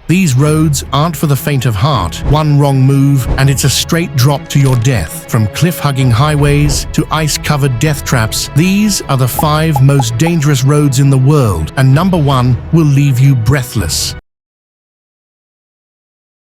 These roads aren't for the faint of heart. One wrong move and it's a straight drop to your death. From cliff-hugging highways to ice-covered death traps, these are the 5 most dangerous roads in the world, and number 1 will leave you breathless.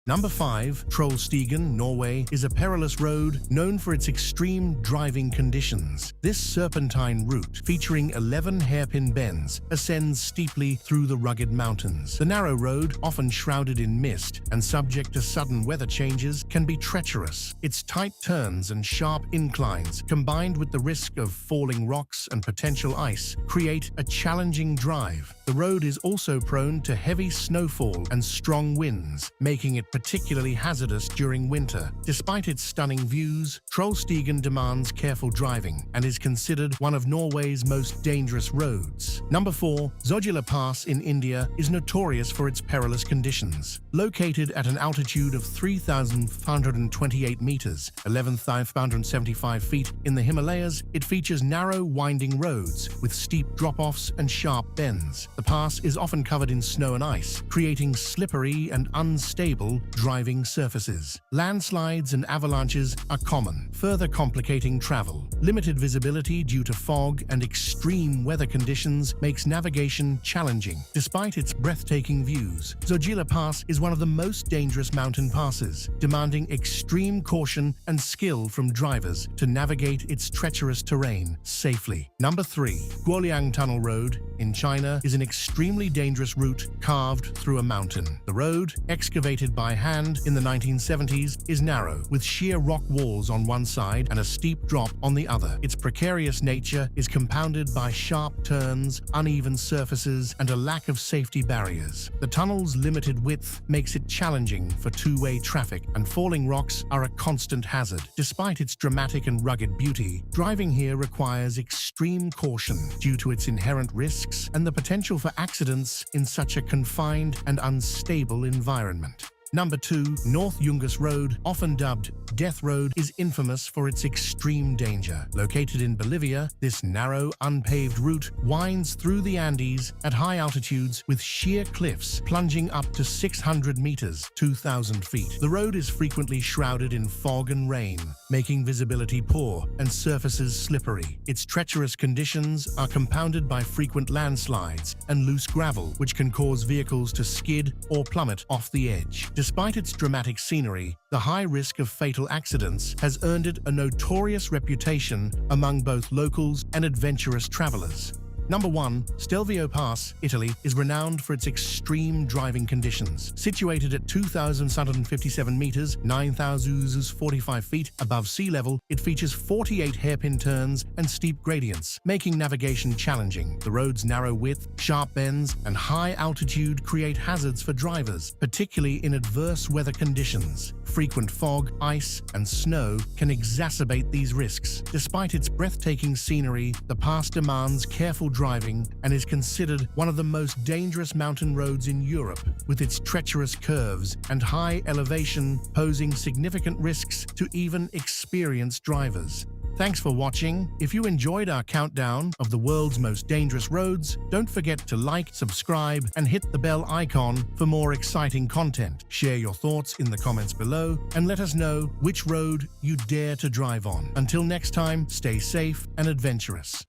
Number 5, Trollstigen, Norway, is a perilous road known for its extreme driving conditions. This serpentine route, featuring 11 hairpin bends, ascends steeply through the rugged mountains. The narrow road, often shrouded in mist and subject to sudden weather changes, can be treacherous. Its tight turns and sharp inclines, combined with the risk of falling rocks and potential ice, create a challenging drive. The road is also prone to heavy snowfall and strong winds, making it particularly hazardous during winter. Despite its stunning views, Trollstigen demands careful driving and is considered one of Norway's most dangerous roads. Number 4, Zojila Pass in India is notorious for its perilous conditions. Located at an altitude of 3,528 meters, 11,575 feet in the Himalayas, it features narrow, winding roads with steep drop-offs and sharp bends. The pass is often covered in snow and ice, creating slippery and unstable driving surfaces. Landslides and avalanches are common, further complicating travel. Limited visibility due to fog and extreme weather conditions makes navigation challenging. Despite its breathtaking views, Zojila Pass is one of the most dangerous mountain passes, demanding extreme caution and skill from drivers to navigate its treacherous terrain safely. Number 3, Guoliang Tunnel Road in China is an extremely dangerous route carved through a mountain. The road, excavated by hand in the 1970s, is narrow, with sheer rock walls on one side and a steep drop on the other. Its precarious nature is compounded by sharp turns, uneven surfaces, and a lack of safety barriers. The tunnel's limited width makes it challenging for two-way traffic, and falling rocks are a constant hazard. Despite its dramatic and rugged beauty, driving here requires extreme caution due to its inherent risks and the potential for accidents in such a confined and unstable environment. Number 2, North Yungas Road, often dubbed Death Road, is infamous for its extreme danger. Located in Bolivia, this narrow, unpaved route winds through the Andes at high altitudes with sheer cliffs plunging up to 600 meters, 2,000 feet. The road is frequently shrouded in fog and rain, making visibility poor and surfaces slippery. Its treacherous conditions are compounded by frequent landslides and loose gravel, which can cause vehicles to skid or plummet off the edge. Despite its dramatic scenery, the high risk of fatal accidents has earned it a notorious reputation among both locals and adventurous travelers. Number 1, Stelvio Pass, Italy, is renowned for its extreme driving conditions. Situated at 2,757 meters, 9,045 feet above sea level, it features 48 hairpin turns and steep gradients, making navigation challenging. The road's narrow width, sharp bends, and high altitude create hazards for drivers, particularly in adverse weather conditions. Frequent fog, ice, and snow can exacerbate these risks. Despite its breathtaking scenery, the pass demands careful driving and is considered one of the most dangerous mountain roads in Europe, with its treacherous curves and high elevation posing significant risks to even experienced drivers. Thanks for watching. If you enjoyed our countdown of the world's most dangerous roads, don't forget to like, subscribe, and hit the bell icon for more exciting content. Share your thoughts in the comments below and let us know which road you dare to drive on. Until next time, stay safe and adventurous.